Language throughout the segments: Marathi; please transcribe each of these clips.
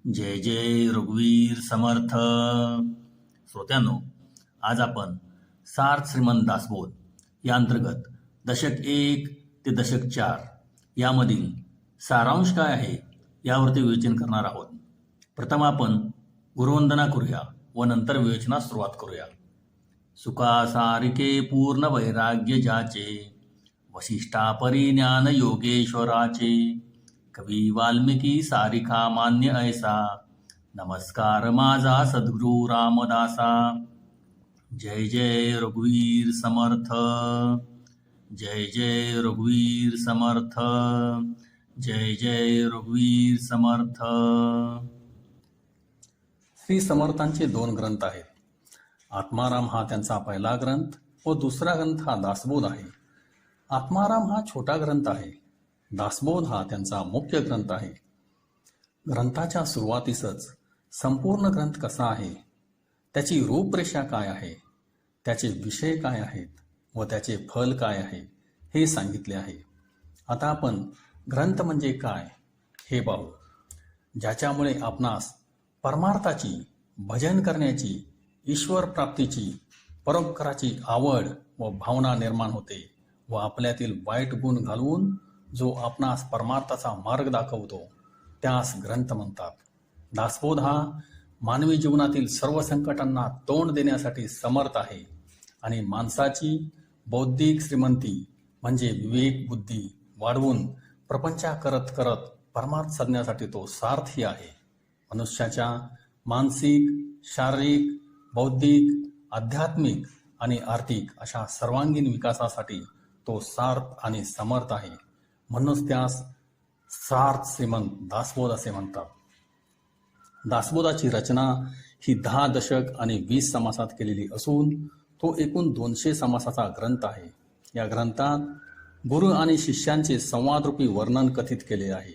जय जय रघुवीर समर्थ. श्रोत्यांनो, आज आपण सार्थ श्रीमंत दासबोध या अंतर्गत दशक 1 ते दशक 4 यामधील सारांश काय आहे यावरती विवेचन करणार आहोत. प्रथम आपण गुरुवंदना करूया व नंतर विवेचनास सुरुवात करूया. सुखा सारिके पूर्ण वैराग्य जाचे, वशिष्ठा परिज्ञान योगेश्वराचे, कवी वाल्मिकी सारिखा मान्य ऐसा, नमस्कार माझा सद्गुरु रामदासा. जय जय रघुवीर समर्थ. जय जय रघुवीर समर्थ. जय जय रघुवीर समर्थ. श्री समर्थांचे 2 ग्रंथ आहेत. आत्माराम हा त्यांचा पहिला ग्रंथ व दुसरा ग्रंथ हा दासबोध आहे. आत्माराम हा छोटा ग्रंथ आहे. दासबोध हा त्यांचा मुख्य ग्रंथ आहे. ग्रंथाच्या सुरुवातीसच संपूर्ण ग्रंथ कसा आहे, त्याची रूपरेषा काय आहे, त्याचे विषय काय आहेत व त्याचे फल काय आहे हे सांगितले आहे. आता आपण ग्रंथ म्हणजे काय हे पाहू. ज्याच्यामुळे आपणास परमार्थाची, भजन करण्याची, ईश्वर प्राप्तीची, परोपकाराची आवड व भावना निर्माण होते व आपल्यातील वाईट गुण घालवून जो आपणास परमार्थाचा मार्ग दाखवतो त्यास ग्रंथ म्हणतात. दासबोध हा मानवी जीवनातील सर्व संकटांना तोंड देण्यासाठी समर्थ आहे आणि माणसाची बौद्धिक श्रीमंती म्हणजे विवेक बुद्धी वाढवून प्रपंचा करत करत परमार्थ साधण्यासाठी तो सारथी आहे. मनुष्याच्या मानसिक, शारीरिक, बौद्धिक, आध्यात्मिक आणि आर्थिक अशा सर्वांगीण विकासासाठी तो सार्थ आणि समर्थ आहे. म्हणूनच त्यास सार्थ श्रीमंत दासबोध असे म्हणतात. दासबोधाची रचना ही 10 दशक आणि 20 समासात केलेली असून तो एकूण 200 समासाचा ग्रंथ आहे. या ग्रंथात गुरु आणि शिष्यांचे संवादरूपी वर्णन कथित केले आहे.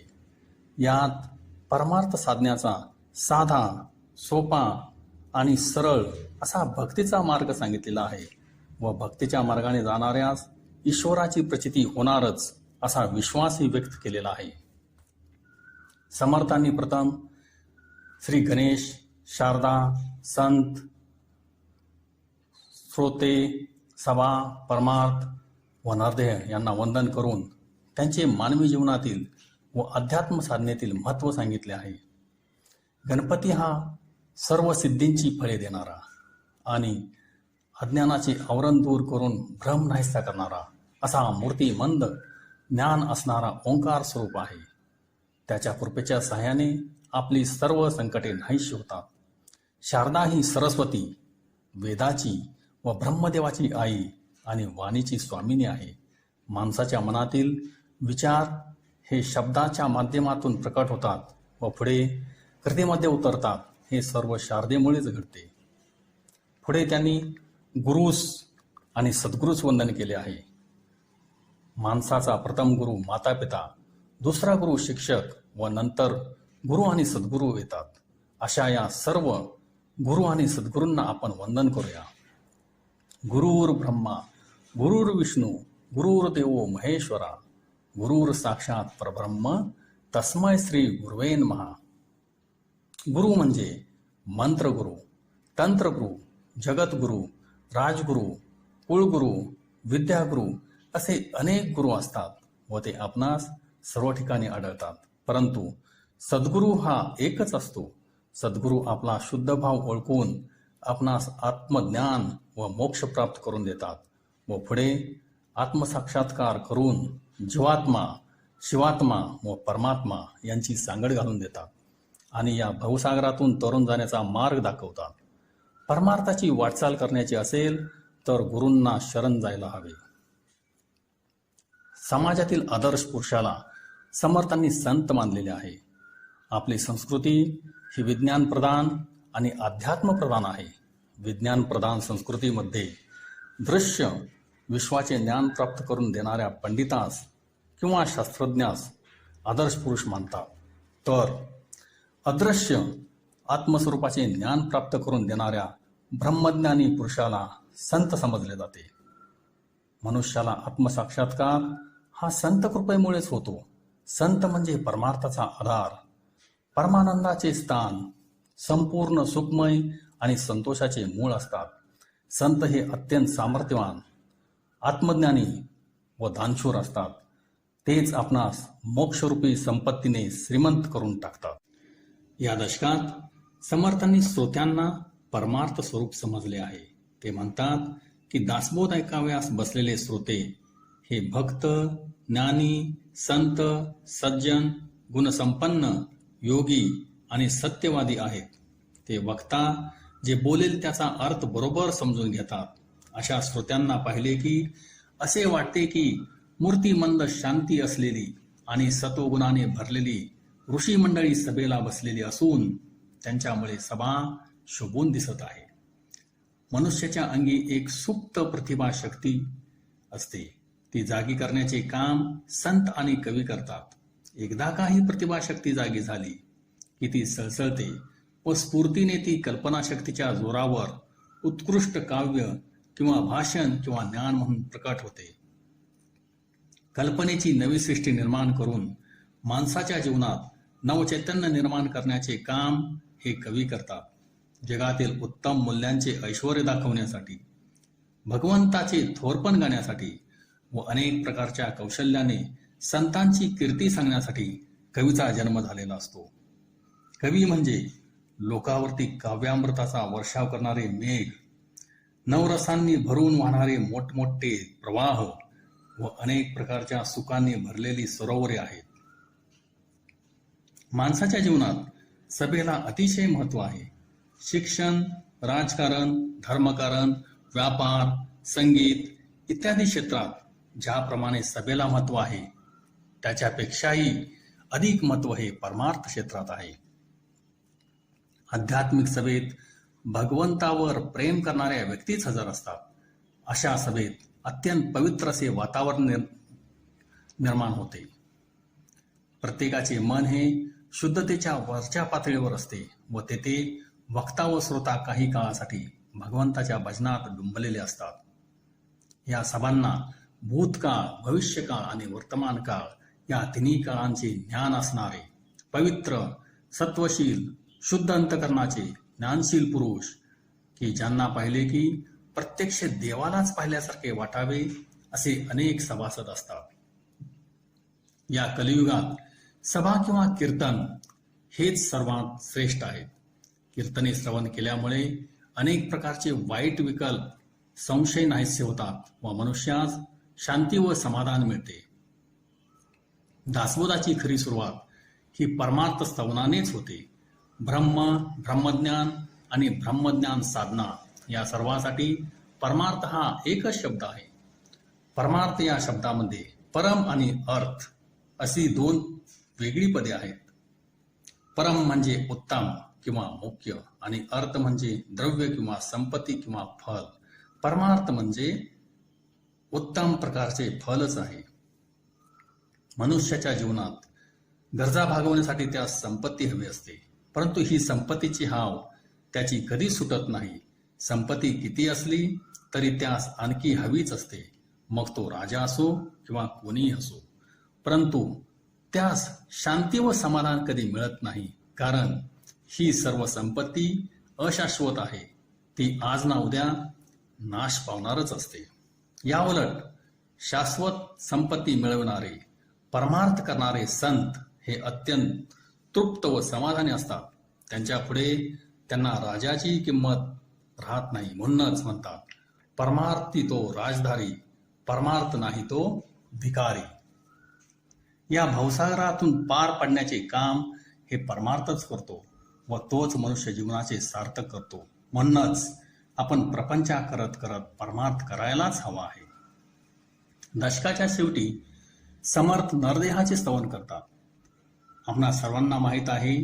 यात परमार्थ साधण्याचा साधा, सोपा आणि सरळ असा भक्तीचा मार्ग सांगितलेला आहे व भक्तीच्या मार्गाने जाणाऱ्यास ईश्वराची प्रचिती होणारच असा विश्वासही व्यक्त केलेला आहे. समर्थांनी प्रथम श्री गणेश, शारदा, संत, श्रोते, सभा, परमार्थ व नरदेह यांना वंदन करून त्यांचे मानवी जीवनातील व अध्यात्म साधनेतील महत्त्व सांगितले आहे. गणपती हा सर्व सिद्धींची फळे देणारा आणि अज्ञानाचे आवरण दूर करून भ्रम नाहीसा करणारा असा मूर्तिमंद ज्ञान असणारा ओंकार स्वरूप आहे. त्याच्या कृपेच्या सहाय्याने आपली सर्व संकटे नाहीशी होतात. शारदा ही सरस्वती, वेदाची व ब्रह्मदेवाची आई आणि वाणीची स्वामिनी आहे. माणसाच्या मनातील विचार हे शब्दाच्या माध्यमातून प्रकट होतात व पुढे कृतीमध्ये उतरतात. हे सर्व शारदेमुळेच घडते. पुढे त्यांनी गुरुस आणि सद्गुरूस वंदन केले आहे. माणसाचा प्रथम गुरु माता पिता, दुसरा गुरु शिक्षक व नंतर गुरु आणि सद्गुरू येतात. अशा या सर्व गुरु आणि सद्गुरूंना आपण वंदन करूया. गुरुर ब्रह्मा गुरुर विष्णू गुरुर्देवो महेश्वरा, गुरुर साक्षात परब्रह्म तस्मै श्री गुरुवे नमः. गुरु म्हणजे मंत्रगुरु, तंत्रगुरु, जगद्गुरु, राजगुरु, कुळगुरु, विद्यागुरु असे अनेक गुरु असतात व ते आपणास सर्व ठिकाणी आढळतात. परंतु सद्गुरु हा एकच असतो. सद्गुरु आपला शुद्ध भाव ओळखून आपणास आत्मज्ञान व मोक्ष प्राप्त करून देतात व पुढे आत्मसाक्षात्कार करून जीवात्मा, शिवात्मा व परमात्मा यांची सांगड घालून देतात आणि या भवसागरातून तरुण जाण्याचा मार्ग दाखवतात. परमार्थाची वाटचाल करण्याची असेल तर गुरूंना शरण जायला हवे. समाजातील आदर्श पुरुषाला समर्थांनी संत मानलेले आहे. आपली संस्कृती ही विज्ञान प्रधान आणि अध्यात्म प्रधान आहे. विज्ञान प्रधान संस्कृतीमध्ये दृश्य विश्वाचे ज्ञान प्राप्त करून देणाऱ्या पंडितास किंवा शास्त्रज्ञास आदर्श पुरुष मानतात, तर अदृश्य आत्मस्वरूपाचे ज्ञान प्राप्त करून देणाऱ्या ब्रह्मज्ञानी पुरुषाला संत समजले जाते. मनुष्याला आत्मसाक्षात्कार हा संत कृपेमुळेच होतो. संत म्हणजे परमार्थाचा आधार. परमानंदाचे स्थान, संपूर्ण सुखमय आणि संतोषाचे मूळ असतात. संत हे अत्यंत सामर्थ्यवान, आत्मज्ञानी व दानशूर असतात. तेच आपणास मोक्षरूपी संपत्तीने श्रीमंत करून टाकतात. या दशकात समर्थांनी श्रोत्यांना परमार्थ स्वरूप समजले आहे. ते म्हणतात की दासबोध ऐकाव्यास बसलेले श्रोते हे भक्त, ज्ञानी, संत, सज्जन, गुणसंपन्न, योगी आणि सत्यवादी आहेत. ते वक्ता जे बोलेल त्याचा अर्थ बरोबर समजून घेतात. अशा श्रोत्यांना पाहिले की असे वाटते की मूर्तिमंद शांती असलेली आणि सत्वगुणाने भरलेली ऋषी मंडळी सभेला बसलेली असून त्यांच्यामुळे सभा शोभून दिसत आहे. मनुष्याच्या अंगी एक सुप्त प्रतिभा शक्ती असते. ती जागी करण्याचे काम संत आणि कवी करतात. एकदा काही प्रतिभा शक्ती जागी झाली की ती सळसळते व स्फूर्तीने ती कल्पनाशक्तीच्या जोरावर उत्कृष्ट काव्य किंवा भाषण किंवा ज्ञान म्हणून प्रकट होते. कल्पनेची नवी सृष्टी निर्माण करून माणसाच्या जीवनात नवचैतन्य निर्माण करण्याचे काम हे कवी करतात. जगातील उत्तम मूल्यांचे ऐश्वर दाखवण्यासाठी, भगवंताचे थोरपण गाण्यासाठी व अनेक प्रकारच्या कौशल्याने संतांची कीर्ती सांगण्यासाठी कवीचा जन्म झालेला असतो. कवी म्हणजे लोकावरती काव्यामृताचा वर्षाव करणारे मेघ, नवरसांनी भरून वाहणारे मोठमोठे प्रवाह व अनेक प्रकारच्या सुखांनी भरलेली सरोवरे आहेत. माणसाच्या जीवनात सभेला अतिशय महत्त्व आहे. शिक्षण, राजकारण, धर्मकारण, व्यापार, संगीत इत्यादी क्षेत्रात ज्याप्रमाणे सभेला महत्त्व आहे त्याच्यापेक्षाही अधिक महत्त्व हे परमार्थ क्षेत्रात आहे. आध्यात्मिक सभेत भगवंतावर प्रेम करणाऱ्या व्यक्तीच हजर असतात. अशा सभेत अत्यंत पवित्र असे वातावरण निर्माण होते. प्रत्येकाचे मन हे शुद्धतेच्या वरच्या पातळीवर असते व तेथे वक्ता व श्रोता काही काळासाठी भगवंताच्या भजनात डुंबलेले असतात. या सभांना भूतकाळ, भविष्यकाळ आणि वर्तमान काळ या तिन्ही काळांचे ज्ञान असणारे पवित्र, सत्वशील, शुद्ध अंतकरणाचे ज्ञानशील पुरुष की ज्यांना पाहिले की प्रत्यक्ष देवालाच पाहिल्यासारखे वाटावे असे अनेक सभासद असतात. या कलियुगात सभा किंवा कीर्तन हेच सर्वात श्रेष्ठ आहेत. कीर्तने श्रवण केल्यामुळे अनेक प्रकारचे वाईट विकल्प, संशय नाहीसे होतात व मनुष्यास शांती व समाधान मिळते. दासबोधाची खरी सुरुवात ही परमार्थ स्तवनानेच होते. ब्रह्म, ब्रह्मज्ञान आणि ब्रह्मज्ञान साधना या सर्वासाठी परमार्थ हा एकच शब्द आहे. परमार्थ या शब्दामध्ये परम आणि अर्थ अशी दोन वेगळी पदे आहेत. परम म्हणजे उत्तम किंवा मुख्य आणि अर्थ म्हणजे द्रव्य किंवा संपत्ती किंवा फल. परमार्थ म्हणजे उत्तम प्रकारचे फलच आहे. मनुष्याच्या जीवनात गरजा भागवण्यासाठी त्यास संपत्ती हवी असते, परंतु ही संपत्तीची हाव त्याची कधी सुटत नाही. संपत्ती किती असली तरी त्यास आणखी हवीच असते, मग तो राजा असो किंवा कोणीही असो. परंतु त्यास शांती व समाधान कधी मिळत नाही, कारण ही सर्व संपत्ती अशाश्वत आहे. ती आज ना उद्या नाश पावणारच असते. याउलट शाश्वत संपत्ती मिळवणारे, परमार्थ करणारे संत हे अत्यंत तृप्त व समाधानी असतात. त्यांच्या पुढे त्यांना राजाची किंमत राहत नाही. म्हणूनच म्हणतात, परमार्थी तो राजधारी, परमार्थ नाही तो भिकारी. या भवसागरातून पार पडण्याचे काम हे परमार्थच करतो व तोच मनुष्य जीवनाचे सार्थक करतो. म्हणूनच आपण प्रपंचा करत करत परमार्थ करायलाच हवा आहे. दशकाच्या शेवटी समर्थ नरदेहाचे स्तवन करतात. आपणा सर्वांना माहीत आहे,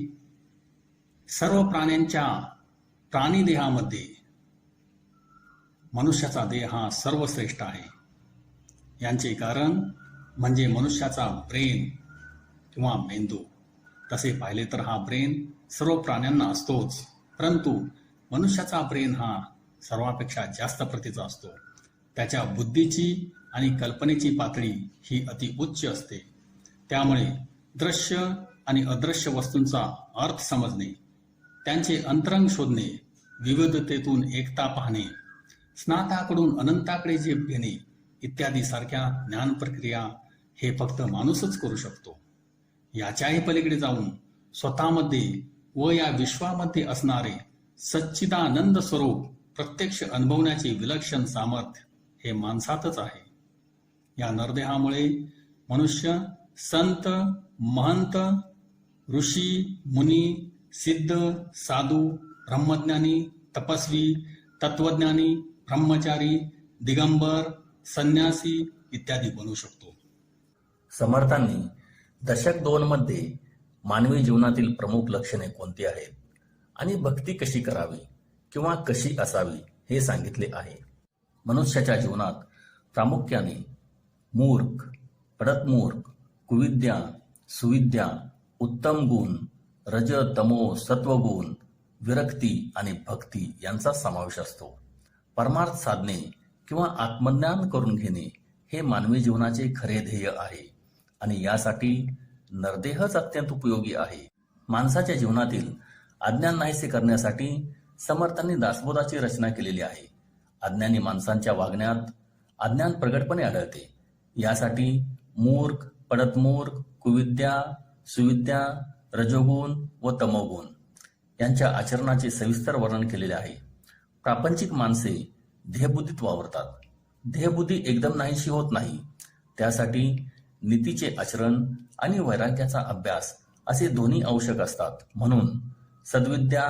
सर्व प्राण्यांच्या प्राणीदेहामध्ये मनुष्याचा देह हा सर्वश्रेष्ठ आहे. यांचे कारण म्हणजे मनुष्याचा ब्रेन किंवा मेंदू. तसे पाहिले तर हा ब्रेन सर्व प्राण्यांना असतोच, परंतु मनुष्याचा ब्रेन हा सर्वापेक्षा जास्त प्रतीचा असतो. त्याच्या बुद्धीची आणि कल्पनेची पातळी ही अति उच्च असते. त्यामुळे दृश्य आणि अदृश्य वस्तूंचा अर्थ समजणे, त्यांचे अंतरंग शोधणे, विविधतेतून एकता पाहणे, स्नाताकडून अनंताकडे झेप घेणे इत्यादी सारख्या ज्ञान प्रक्रिया हे फक्त माणूसच करू शकतो. याच्याही पलीकडे जाऊन स्वतःमध्ये व या विश्वामध्ये असणारे सच्चिदानंद स्वरूप प्रत्यक्ष अनुभवण्याचे विलक्षण सामर्थ्य हे माणसातच आहे. या नरदेहामुळे मनुष्य संत, महंत, ऋषी, मुनी, सिद्ध, साधू, ब्रह्मज्ञानी, तपस्वी, तत्वज्ञानी, ब्रह्मचारी, दिगंबर, संन्यासी इत्यादी बनू शकतो. समर्थांनी दशक 2 मध्ये मानवी जीवनातील प्रमुख लक्षणे कोणती आहेत आणि भक्ती कशी करावी किंवा कशी असावी हे सांगितले आहे. मनुष्याच्या जीवनात प्रामुख्याने मूर्ख, पडतमूर्ख, कुविद्या, सुविद्या, उत्तम गुण, रज, तमो, सत्वगुण, विरक्ती आणि भक्ती यांचा समावेश असतो. परमार्थ साधने किंवा आत्मज्ञान करून घेणे हे मानवी जीवनाचे खरे ध्येय आहे आणि यासाठी नरदेहच अत्यंत उपयोगी आहे. माणसाच्या जीवनातील अज्ञान नाहीसे करण्यासाठी समर्थांनी दासबोधाची रचना केलेली आहे. अज्ञानी माणसांच्या वागण्यात अज्ञान प्रगटपणे आढळते. यासाठी मूर्ख, पडतमूर्ख, कुविद्या, सुविद्या, रजोगुण व तमोगुण यांच्या आचरणाचे सविस्तर वर्णन केलेले आहे. प्रापंचिक माणसे ध्येयबुद्धीत वावरतात. ध्येयबुद्धी एकदम नाहीशी होत नाही. त्यासाठी नीतीचे आचरण आणि वैराग्याचा अभ्यास असे दोन्ही आवश्यक असतात. म्हणून सद्विद्या,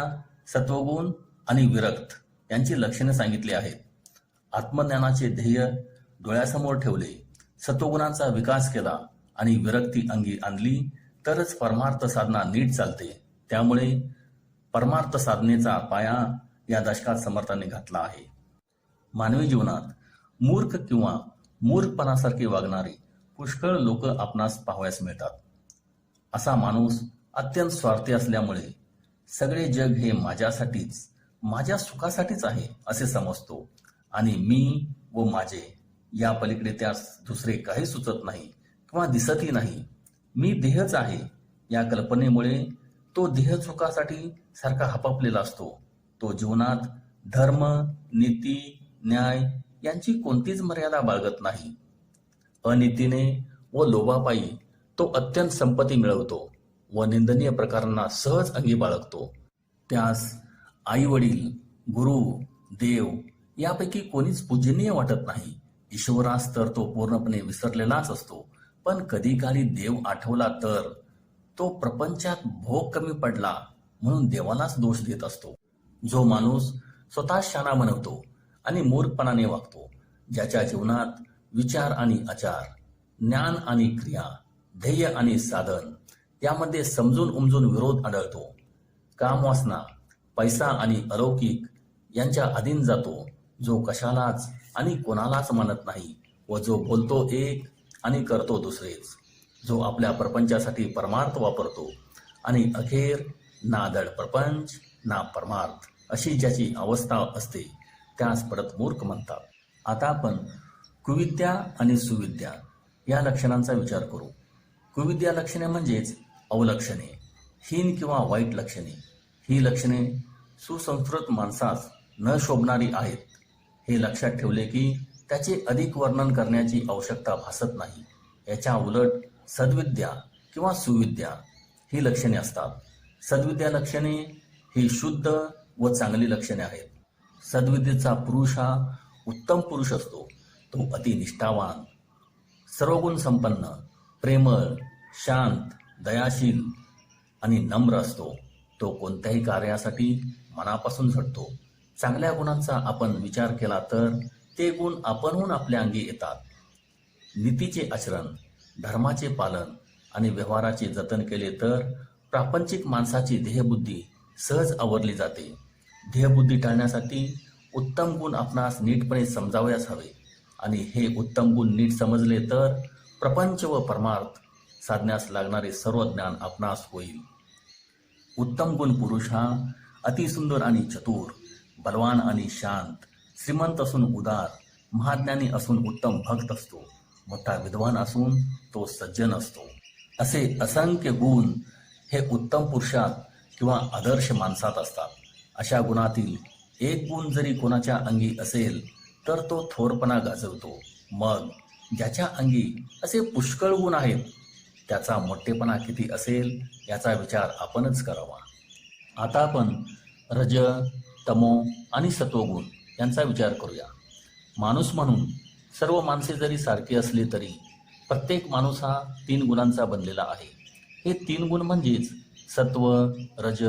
सत्वगुण आणि विरक्त यांची लक्षणे सांगितली आहेत. आत्मज्ञानाचे ध्येय डोळ्यासमोर ठेवले, सत्वगुणांचा विकास केला आणि विरक्ती अंगी आणली तरच परमार्थ साधना नीट चालते. त्यामुळे परमार्थ साधनेचा पाया या दशकात समर्थांनी घातला आहे. मानवी जीवनात मूर्ख किंवा मूर्खपणासारखे वागणारे पुष्कळ लोक आपणास पाहावयास मिळतात. असा माणूस अत्यंत स्वार्थी असल्यामुळे सगळे जग हे माझ्यासाठीच, माझ्या सुखासाठीच आहे असे समजतो आणि मी व माझे या पलीकडे त्यास दुसरे काही सुचत नाही किंवा दिसतही नाही. मी देहच आहे या कल्पनेमुळे तो देह सुखासाठी सारखा हपापलेला असतो. तो जीवनात धर्म, नीती, न्याय यांची कोणतीच मर्यादा बाळगत नाही. अनीतीने व लोभापायी तो अत्यंत संपत्ती मिळवतो व निंदनीय प्रकारांना सहज अंगी बाळगतो. त्यास आई वडील, गुरु, देव यापैकी कोणीच पूजनीय वाटत नाही. ईश्वरास तर तो पूर्णपणे विसरलेलाच असतो. पण कधी काळी देव आठवला तर तो प्रपंचात भोग कमी पडला म्हणून देवालाच दोष देत असतो. जो माणूस स्वतः शाणा बनवतो आणि मूर्खपणाने वागतो, ज्याच्या जीवनात विचार आणि आचार, ज्ञान आणि क्रिया, ध्येय आणि साधन यामध्ये समजून उमजून विरोध आढळतो, कामवासना, पैसा आणि अलौकिक यांच्या अधीन जातो, जो कशालाच आणि कोणालाच मानत नाही व जो बोलतो एक आणि करतो दुसरेच, जो आपल्या प्रपंचासाठी परमार्थ वापरतो आणि अखेर ना धड प्रपंच ना परमार्थ अशी ज्याची अवस्था असते त्यास पडत मूर्ख म्हणतात. आता आपण कुविद्या आणि सुविद्या या लक्षणांचा विचार करू. कुविद्या लक्षणे म्हणजेच अवलक्षणे, हीन किंवा वाईट लक्षणे. ही लक्षणे सुसंस्कृत माणसास न शोभणारी आहेत. हे लक्षात ठेवले की त्याचे अधिक वर्णन करण्याची आवश्यकता भासत नाही. याच्या उलट सद्विद्या किंवा सुविद्या ही लक्षणे असतात. सद्विद्या लक्षणे ही शुद्ध व चांगली लक्षणे आहेत. सद्विद्येचा पुरुष हा उत्तम पुरुष असतो. तो अतिनिष्ठावान, सर्वगुण संपन्न, प्रेमळ, शांत, दयाशील आणि नम्र असतो. तो कोणत्याही कार्यासाठी मनापासून झटतो. चांगल्या गुणांचा आपण विचार केला तर ते गुण आपणहून आपल्या अंगी येतात. नीतीचे आचरण, धर्माचे पालन आणि व्यवहाराचे जतन केले तर प्रापंचिक माणसाची ध्येयबुद्धी सहज आवरली जाते. ध्येयबुद्धी टाळण्यासाठी उत्तम गुण आपणास नीटपणे समजावयास हवे आणि हे उत्तम गुण नीट समजले तर प्रपंच व परमार्थ साधण्यास लागणारे सर्व ज्ञान आपणास होईल. उत्तम गुण पुरुष हा अतिसुंदर आणि चतुर, बलवान आणि शांत, श्रीमंत असून उदार, महाज्ञानी असून उत्तम भक्त असतो, मोठा विद्वान असून तो सज्जन असतो. असे असंख्य गुण हे उत्तम पुरुषात किंवा आदर्श माणसात असतात. अशा गुणातील एक गुण जरी कोणाच्या अंगी असेल तर तो थोरपणा गाजवतो. मग ज्याच्या अंगी असे पुष्कळ गुण आहेत त्याचा मोठेपणा किती असेल याचा विचार आपणच करावा. आता आपण रज, तमो आणि सत्वगुण यांचा विचार करूया. माणूस म्हणून सर्व माणसे जरी सारखी असली तरी प्रत्येक माणूस हा 3 गुणांचा बनलेला आहे. हे 3 गुण म्हणजेच सत्व, रज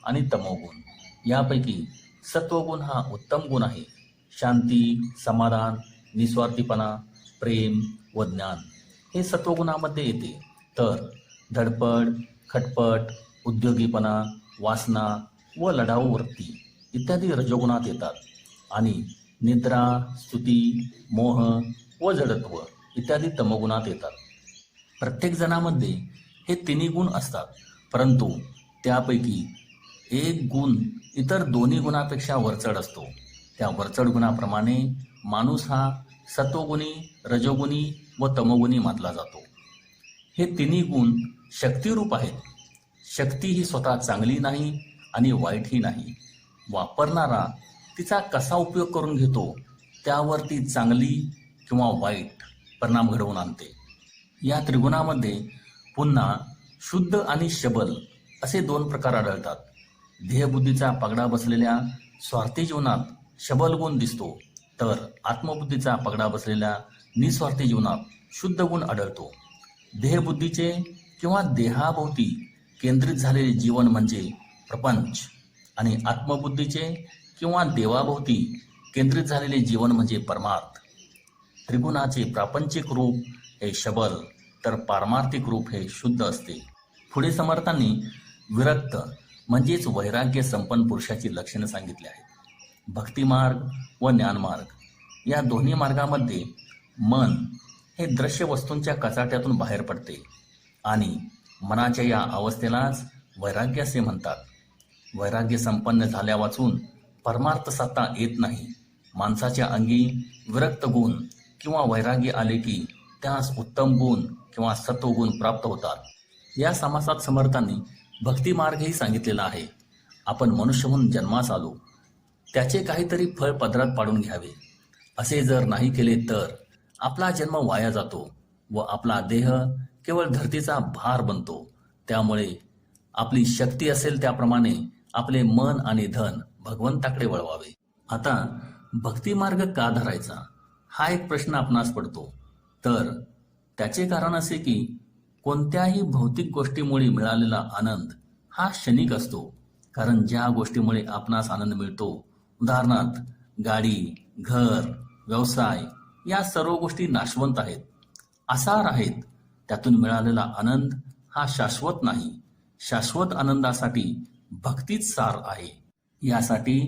आणि तमोगुण. यापैकी सत्वगुण हा उत्तम गुण आहे. शांती, समाधान, निस्वार्थीपणा, प्रेम व ज्ञान हे सत्वगुणामध्ये येते. तर धडपड, खटपट, उद्योगीपणा, वासना व लढाऊ वृत्ती इत्यादी रजोगुणात येतात. आणि निद्रा, स्तुती, मोह व जडत्व इत्यादी तमोगुणात येतात. प्रत्येक जणामध्ये हे 3 गुण असतात, परंतु त्यापैकी एक गुण इतर 2 गुणापेक्षा वरचढ असतो. त्या वरचढ गुणाप्रमाणे माणूस हा सत्वगुणी, रजोगुणी व तमोगुणी मानला जातो. हे 3 गुण शक्तिरूप आहेत. शक्ती ही स्वतः चांगली नाही आणि वाईटही नाही. वापरणारा तिचा कसा उपयोग करून घेतो त्यावर ती चांगली किंवा वाईट परिणाम घडवून आणते. या त्रिगुणामध्ये पुन्हा शुद्ध आणि शबल असे 2 प्रकार आढळतात. देहबुद्धीचा पगडा बसलेल्या स्वार्थी जीवनात शबल गुण दिसतो, तर आत्मबुद्धीचा पगडा बसलेल्या निस्वार्थी जीवनात शुद्ध गुण आढळतो. देहबुद्धीचे किंवा देहाभोवती केंद्रित झालेले जीवन म्हणजे प्रपंच आणि आत्मबुद्धीचे किंवा देवाभोवती केंद्रित झालेले जीवन म्हणजे परमार्थ. त्रिगुणाचे प्रापंचिक रूप हे शबल तर पारमार्थिक रूप हे शुद्ध असते. पुढे समर्थांनी विरक्त म्हणजेच वैराग्य संपन्न पुरुषाची लक्षणे सांगितली आहेत. भक्तिमार्ग व ज्ञानमार्ग या दोन्ही मार्गामध्ये मन हे दृश्य वस्तूंच्या कचाट्यातून बाहेर पडते आणि मनाच्या या अवस्थेलाच वैराग्य असे म्हणतात. वैराग्य संपन्न झाल्या वाचून परमार्थ साधता येत नाही. माणसाच्या अंगी विरक्त गुण किंवा वैराग्य आले की त्यास उत्तम गुण किंवा सत्वगुण प्राप्त होतात. या समासात समर्थांनी भक्ती मार्गही सांगितलेला आहे. आपण मनुष्य म्हणून जन्मास आलो, त्याचे काहीतरी फळ पदरात पाडून घ्यावे. असे जर नाही केले तर आपला जन्म वाया जातो व आपला देह केवळ धरतीचा भार बनतो. त्यामुळे आपली शक्ती असेल त्याप्रमाणे आपले मन आणि धन भगवंताकडे वळवावे. आता भक्ती मार्ग का धरायचा हा एक प्रश्न आपणास पडतो. तर त्याचे कारण असे की कोणत्याही भौतिक गोष्टीमुळे मिळालेला आनंद हा क्षणिक असतो. कारण ज्या गोष्टीमुळे आपणास आनंद मिळतो, उदाहरणार्थ गाडी, घर, व्यवसाय या सर्व गोष्टी नाशवंत आहेत, आसार आहेत. त्यातून मिळालेला आनंद हा शाश्वत नाही. शाश्वत आनंदासाठी भक्तीच सार आहे. यासाठी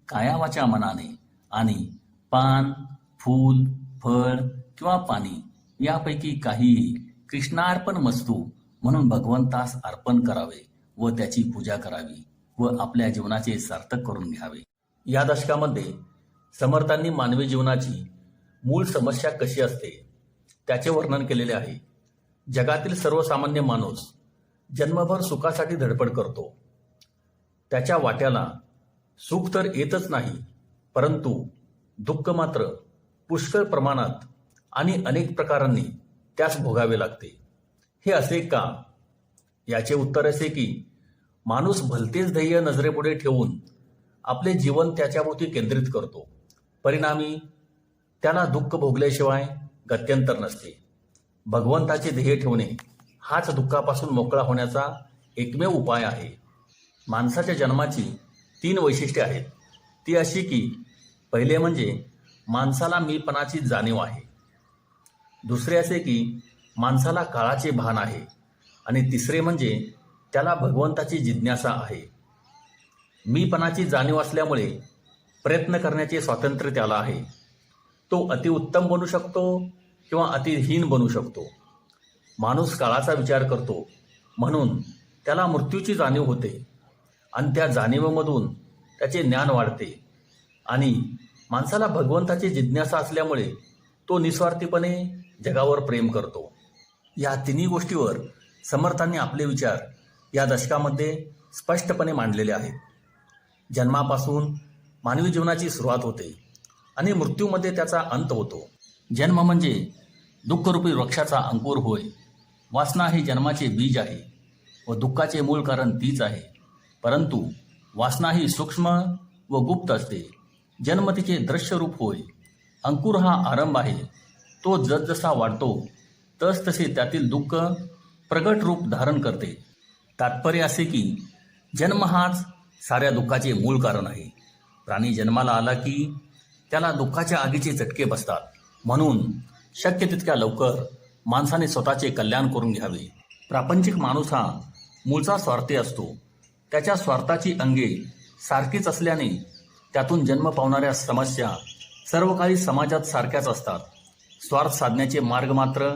कायावाच्या मनाने आणि पान, फूल, फळ किंवा पाणी यापैकी काहीही कृष्णार्पण वस्तू म्हणून भगवंतास अर्पण करावे व त्याची पूजा करावी व आपल्या जीवनाचे सार्थक करून घ्यावे. या दशकामध्ये समर्थांनी मानवी जीवनाची मूळ समस्या कशी असते त्याचे वर्णन केलेले आहे. जगातील सर्वसामान्य माणूस जन्मभर सुखासाठी धडपड करतो. त्याच्या वाट्याला सुख तर येतच नाही, परंतु दुःख मात्र पुष्कळ प्रमाणात आणि अनेक प्रकारांनी त्यास भोगावे लागते. हे असे का? याचे उत्तर असे की माणूस भलतेच ध्येय नजरेपुढे ठेवून आपले जीवन त्याच्याभोवती केंद्रित करतो. परिणामी त्याला दुःख भोगल्याशिवाय गत्यंतर नसते. भगवंताचे ध्येय ठेवणे हाच दुःखापासून मोकळा होण्याचा एकमेव उपाय आहे. माणसाच्या जन्माची 3 वैशिष्ट्ये आहेत. ती अशी की पहिले म्हणजे माणसाला मीपणाची जाणीव आहे. दुसरे असे की माणसाला काळाचे भान आहे. आणि तिसरे म्हणजे त्याला भगवंताची जिज्ञासा आहे. मीपणाची जाणीव असल्यामुळे प्रयत्न करण्याचे स्वातंत्र्य त्याला आहे. तो अतिउत्तम बनू शकतो किंवा अतिहीन बनू शकतो. माणूस काळाचा विचार करतो म्हणून त्याला मृत्यूची जाणीव होते आणि त्या जाणीवेमधून त्याचे ज्ञान वाढते. आणि माणसाला भगवंताची जिज्ञासा असल्यामुळे तो निस्वार्थीपणे जगावर प्रेम करतो. या 3 गोष्टीवर समर्थांनी आपले विचार या दशकामध्ये स्पष्टपणे मांडलेले आहेत. जन्मापासून मानवी जीवनाची सुरुवात होते आणि मृत्यूमध्ये त्याचा अंत होतो. जन्म म्हणजे दुःखरूपी वृक्षाचा अंकुर होय. वासना हे जन्माचे बीज आहे व दुःखाचे मूळ कारण तीच आहे. परंतु वासना ही सूक्ष्म व गुप्त असते. जन्म तिचे दृश्य रूप होय. अंकुर हा आरंभ आहे. तो जसजसा वाढतो तसतसे त्यातील दुःख प्रगट रूप धारण करते. तात्पर्य असे की जन्म हाच साऱ्या दुःखाचे मूळ कारण आहे. प्राणी जन्माला आला की त्याला दुःखाच्या आगीचे चटके बसतात. म्हणून शक्य तितक्या लवकर माणसाने स्वतःचे कल्याण करून घ्यावे. प्रापंचिक माणूस हा मूळचा स्वार्थी असतो. त्याच्या स्वार्थाची अंगे सारखीच असल्याने त्यातून जन्म पावणाऱ्या समस्या सर्व काही समाजात सारख्याच असतात. स्वार्थ साधण्याचे मार्ग मात्र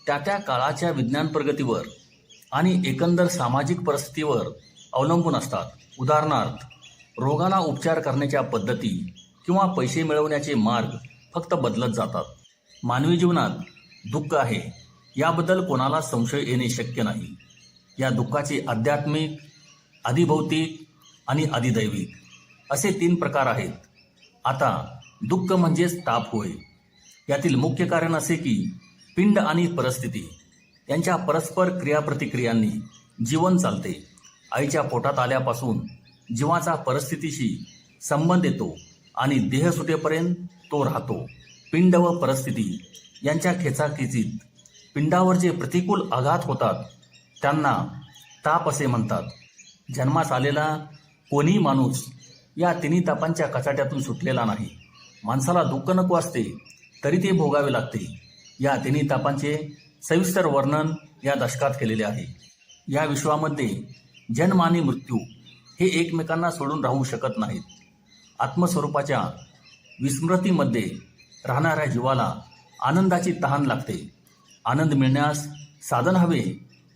त्या त्या काळाच्या विज्ञान प्रगतीवर आणि एकंदर सामाजिक परिस्थितीवर अवलंबून असतात. उदाहरणार्थ, रोगाला उपचार करण्याच्या पद्धती किंवा पैसे मिळवण्याचे मार्ग फक्त बदलत जातात. मानवी जीवनात दुःख आहे याबद्दल कोणाला संशय येणे शक्य नाही. या दुःखाचे आध्यात्मिक, अधिभौतिक आणि अधिदैविक असे 3 प्रकार आहेत. आता दुःख म्हणजेच ताप होय. यातील मुख्य कारण असे की पिंड आणि परिस्थिती यांच्या परस्पर क्रियाप्रतिक्रियांनी जीवन चालते. आईच्या पोटात आल्यापासून जीवाचा परिस्थितीशी संबंध येतो आणि देह सुटेपर्यंत तो राहतो. पिंड व परिस्थिती यांच्या खेचाखेचीत पिंडावर जे प्रतिकूल आघात होतात त्यांना ताप असे म्हणतात. जन्मास आलेला कोणी माणूस या 3 तापांच्या कचाट्यातून सुटलेला नाही. माणसाला दुःख नको असते तरी ते भोगावे लागते. या 3 तापांचे सविस्तर वर्णन या दशकात केलेले आहे. या विश्वामध्ये जन्म आणि मृत्यू हे एकमेकांना सोडून राहू शकत नाहीत. आत्मस्वरूपाच्या विस्मृतीमध्ये राहणाऱ्या जीवाला आनंदाची तहान लागते. आनंद मिळण्यास साधन हवे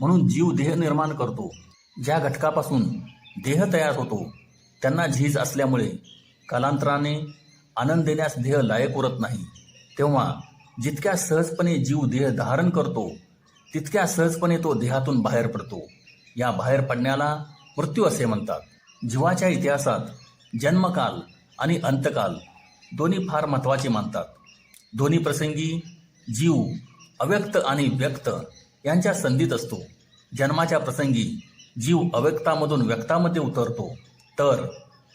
म्हणून जीव देह निर्माण करतो. ज्या घटकापासून देह तयार होतो त्यांना झीज असल्यामुळे कालांतराने आनंद देण्यास देह लायक उरत नाही. तेव्हा जितक्या सहजपणे जीव देह धारण करतो तितक्या सहजपणे तो देहातून बाहेर पडतो. या बाहेर पडण्याला मृत्यू असे म्हणतात. जीवाच्या इतिहासात जन्मकाल आणि अंतकाल दोन्ही फार महत्त्वाचे मानतात. दोन्ही प्रसंगी जीव अव्यक्त आणि व्यक्त यांच्या संधीत असतो. जन्माच्या प्रसंगी जीव अव्यक्तामधून व्यक्तामध्ये उतरतो, तर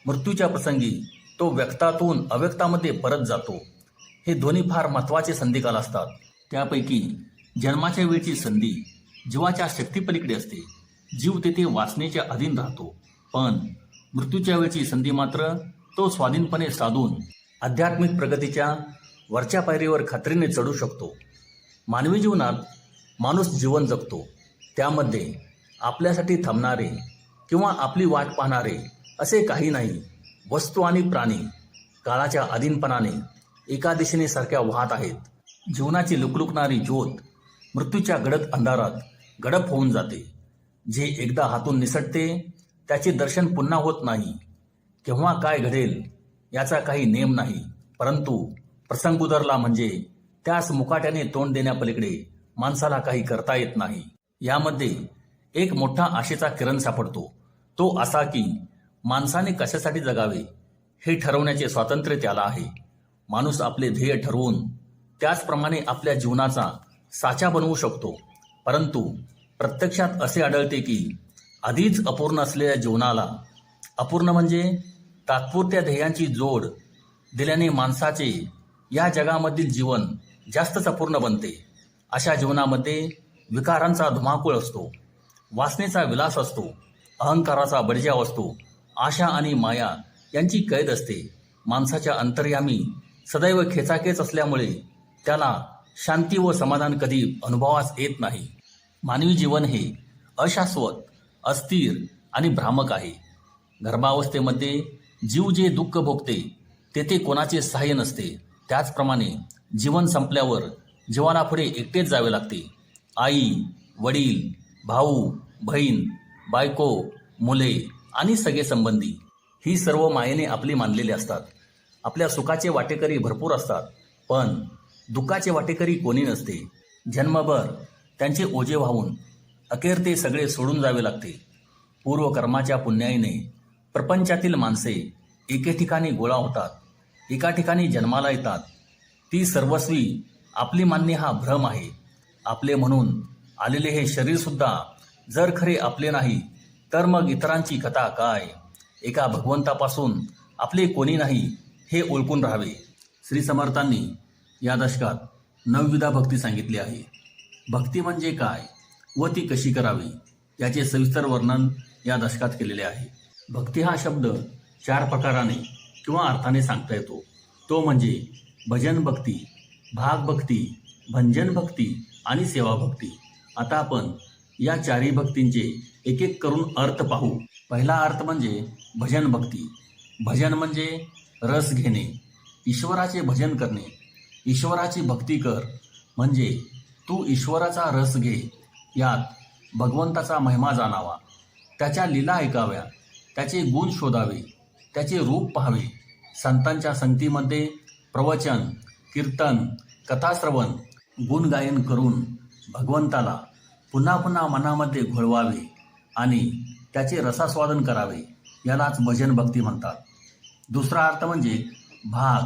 मृत्यूच्या प्रसंगी तो व्यक्तातून अव्यक्तामध्ये परत जातो. हे दोन्ही फार महत्त्वाचे संधिकाल असतात. त्यापैकी जन्माच्या वेळची संधी जीवाच्या शक्तीपलीकडे असते. जीव तेथे वासनेच्या अधीन राहतो. पण मृत्यूच्या वेळची संधी मात्र तो स्वाधीनपणे साधून आध्यात्मिक प्रगतीच्या वरच्या पायरीवर खात्रीने चढू शकतो. मानवी जीवनात माणूस जीवन जगतो. त्यामध्ये आपल्यासाठी थांबणारे किंवा आपली वाट पाहणारे असे काही नाही. वस्तू आणि प्राणी काळाच्या अधीनपणाने एका दिशेने सारख्या वाहत आहेत. जीवनाची लुकलुकणारी ज्योत मृत्यूच्या गडद अंधारात गडप होऊन जाते. जे एकदा हातून निसटते त्याचे दर्शन पुन्हा होत नाही. केव्हा काय घडेल याचा काही नेम नाही. परंतु प्रसंग उधरला म्हणजे त्यास मुकाट्याने तोंड देण्यापलीकडे माणसाला काही करता येत नाही. यामध्ये एक मोठा आशेचा किरण सापडतो. तो असा की माणसाने कशासाठी जगावे हे ठरवण्याचे स्वातंत्र्य त्याला आहे. माणूस आपले ध्येय ठरवून त्याचप्रमाणे आपल्या जीवनाचा साचा बनवू शकतो. परंतु प्रत्यक्षात असे आढळते की आधीच अपूर्ण असलेल्या जीवनाला अपूर्ण म्हणजे तात्पुरत्या ध्येयांची जोड दिल्याने माणसाचे या जगामधील जीवन जास्तच अपूर्ण बनते. अशा जीवनामध्ये विकारांचा धुमाकूळ असतो, वासनेचा विलास असतो, अहंकाराचा बडजाव असतो, आशा आणि माया यांची कैद असते. माणसाच्या अंतर्यामी सदैव खेचाखेच असल्यामुळे त्याला शांती व समाधान कधी अनुभवास येत नाही. मानवी जीवन हे अशाश्वत, अस्थिर आणि भ्रामक आहे. गर्भावस्थेमध्ये जीव जे दुःख भोगते तेथे कोणाचे सहाय्य नसते. त्याचप्रमाणे जीवन संपल्यावर जीवाला पुढे एकटेच जावे लागते. आई, वडील, भाऊ, बहीण, बायको, मुले आणि सगळे संबंधी ही सर्व मायेने आपली मानलेली असतात. आपल्या सुखाचे वाटेकरी भरपूर असतात, पण दुःखाचे वाटेकरी कोणी नसते. जन्मभर त्यांचे ओझे वाहून अखेर ते सगळे सोडून जावे लागते. पूर्वकर्माच्या पुण्याईने प्रपंचातील माणसे एके ठिकाणी गोळा होतात, एका ठिकाणी जन्माला येतात. ती सर्वस्वी आपली मानणे हा भ्रम आहे. आपले म्हणून आलेले हे शरीर सुद्धा जर खरे आपले नाही तर मग इतरांची कथा काय? एका भगवंतापासून आपले कोणी नाही हे ओळखून राहावे. श्री समर्थांनी या दशकात 9 भक्ती सांगितली आहे. भक्ती म्हणजे काय व ती कशी करावी याचे सविस्तर वर्णन या दशकात केलेले आहे. भक्ती हा शब्द 4 प्रकाराने किंवा अर्थाने सांगता येतो. तो म्हणजे भजन भक्ती, भाग भक्ती, भंजन भक्ती आणि सेवा भक्ती. आता आपण या 4ही भक्तींचे एक एक करून अर्थ पाहू. पहिला अर्थ म्हणजे भजन भक्ती. भजन म्हणजे रस घेणे, ईश्वराचे भजन करणे. ईश्वराची भक्ती कर म्हणजे तू ईश्वराचा रस घे, यात भगवंताचा महिमा जाणावा, त्याच्या लीला ऐकाव्या, त्याचे गुण शोधावे, त्याचे रूप पाहावे. संतांच्या संगतीमध्ये प्रवचन, कीर्तन, कथाश्रवण, गुणगायन करून भगवंताला पुन्हा पुन्हा मनामध्ये घोळवावे आणि त्याचे रसास्वादन करावे, यालाच भजन भक्ती म्हणतात. दुसरा अर्थ म्हणजे भाग,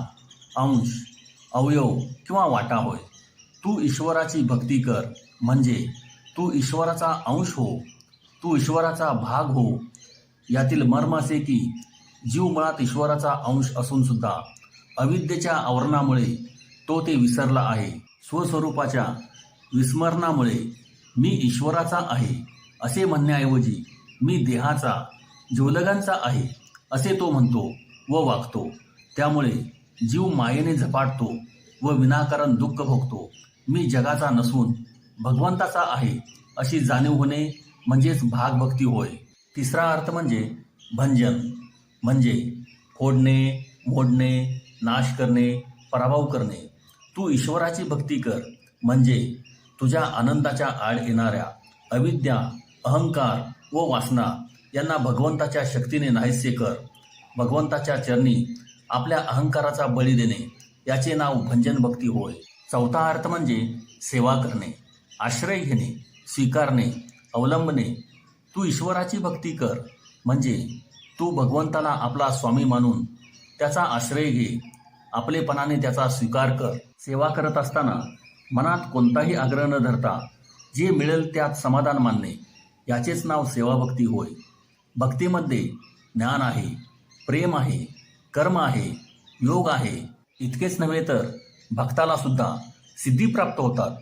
अंश, अवयव किंवा वाटा होय. तू ईश्वराची भक्ती कर म्हणजे तू ईश्वराचा अंश हो, तू ईश्वराचा भाग हो. यातील मर्म असे की जीव मुळात ईश्वराचा अंश असून सुद्धा अविद्येच्या आवरणामुळे तो ते विसरला आहे. स्वस्वरूपाच्या विस्मरणामुळे मी ईश्वराचा आहे असे म्हणण्याऐवजी मी देहाचा, ज्वलगांचा आहे असे तो म्हणतो व वागतो. त्यामुळे जीव मायेने झपाटतो व विनाकारण दुःख भोगतो. मी जगाचा नसून भगवंताचा आहे अशी जाणीव होणे म्हणजेच भागभक्ती होय. तिसरा अर्थ म्हणजे भंजन म्हणजे फोडणे, मोडणे, नाश करणे, पराभव करणे. तू ईश्वराची भक्ती कर म्हणजे तुझ्या आनंदाच्या आड येणाऱ्या अविद्या, अहंकार व वासना यांना भगवंताच्या शक्तीने नाहीसे कर. भगवंताच्या चरणी आपल्या अहंकाराचा बळी देणे याचे नाव भंजन भक्ती होय. चौथा अर्थ म्हणजे सेवा करणे, आश्रय घेणे, स्वीकारणे, अवलंबणे. तू ईश्वराची भक्ती कर म्हणजे तू भगवंताला आपला स्वामी मानून त्याचा आश्रय घे, आपलेपणाने त्याचा स्वीकार कर. सेवा करत असताना मनात कोणताही आग्रह न धरता जे मिळेल त्यात समाधान मानणे याचेच नाव सेवाभक्ती होय. भक्तीमध्ये ज्ञान आहे, प्रेम आहे, कर्म आहे, योग आहे. इतकेच नव्हे तर भक्ताला सुद्धा सिद्धी प्राप्त होतात.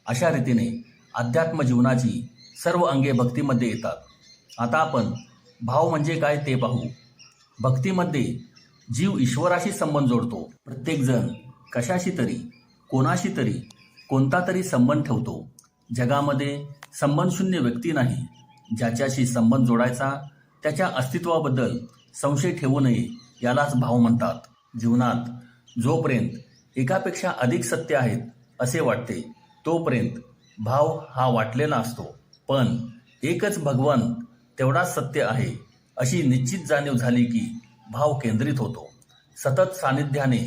अशा रीतीने अध्यात्म जीवनाची सर्व अंगे भक्तीमध्ये येतात. आता आपण भाव म्हणजे काय ते पाहू. भक्तीमध्ये जीव ईश्वराशी संबंध जोडतो. प्रत्येकजण कशाशी तरी, कोणाशी तरी कोणता तरी संबंध ठेवतो. जगामध्ये संबंधशून्य व्यक्ती नाही. ज्याच्याशी संबंध जोडायचा त्याच्या अस्तित्वाबद्दल संशय ठेवू नये यालाच भाव म्हणतात. जीवनात जोपर्यंत एकापेक्षा अधिक सत्य आहेत असे वाटते तोपर्यंत भाव हा वाटलेला असतो. पण एकच भगवान तेवढाच सत्य आहे अशी निश्चित जाणीव झाली की भाव केंद्रित होतो. सतत सानिध्याने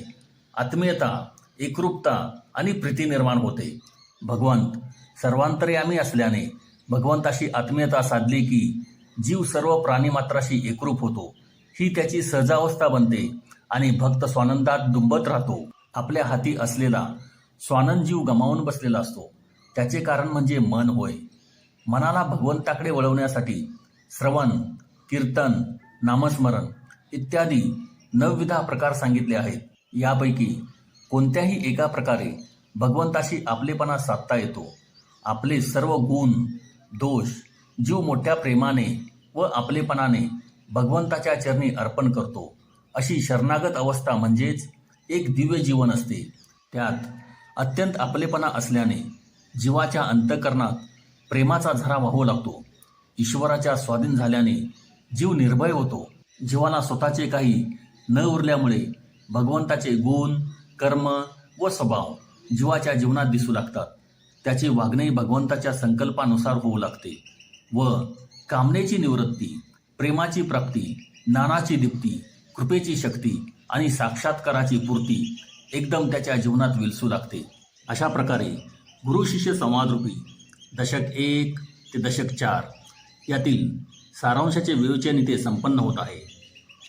आत्मीयता, एकरूपता आणि प्रीती निर्माण होते. भगवंत सर्वांतर्यामी असल्याने भगवंताशी आत्मीयता साधली की जीव सर्व प्राणीमात्राशी एकरूप होतो. ही त्याची सहजावस्था बनते आणि भक्त स्वानंदात दुंबत राहतो. आपल्या हाती असलेला स्वानंद जीव गमावून बसलेला असतो. त्याचे कारण म्हणजे मन होय. मनाला भगवंताकडे वळवण्यासाठी श्रवण, कीर्तन, नामस्मरण इत्यादी 9 प्रकार सांगितले आहेत. यापैकी कोणत्याही एका प्रकारे भगवंताशी आपलेपणा साधता येतो. आपले सर्व गुण, दोष जीव मोठ्या प्रेमाने व आपलेपणाने भगवंताच्या चरणी अर्पण करतो. अशी शरणागत अवस्था म्हणजेच एक दिव्य जीवन असते. त्यात अत्यंत आपलेपणा असल्याने जीवाच्या अंतःकरणात प्रेमाचा झरा वाहू लागतो. ईश्वराच्या स्वाधीन झाल्याने जीव निर्भय होतो. जीवाला स्वतःचे काही न उरल्यामुळे भगवंताचे गुण, कर्म व स्वभाव जीवाच्या जीवनात दिसू लागतात. त्याची वागणे भगवंताच्या संकल्पानुसार होऊ लागते व कामनेची निवृत्ती, प्रेमाची प्राप्ती, ज्ञानाची दीप्ती, कृपेची शक्ती आणि साक्षात्काराची पूर्ती एकदम त्याच्या जीवनात विलसू लागते. अशा प्रकारे गुरु शिष्य संवाद रूपी दशक 1 ते दशक 4 यातील सारांशाचे विवेचन इथे संपन्न होत आहे.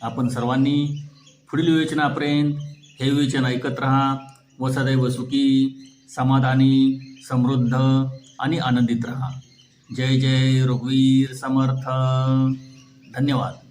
आपण सर्वांनी पुढील विवेचनापर्यंत हे विवेचन ऐकत राहा व सदैव सुखी, समाधानी, समृद्ध आणि आनंदित राहा. जय जय रघुवीर समर्थ. धन्यवाद.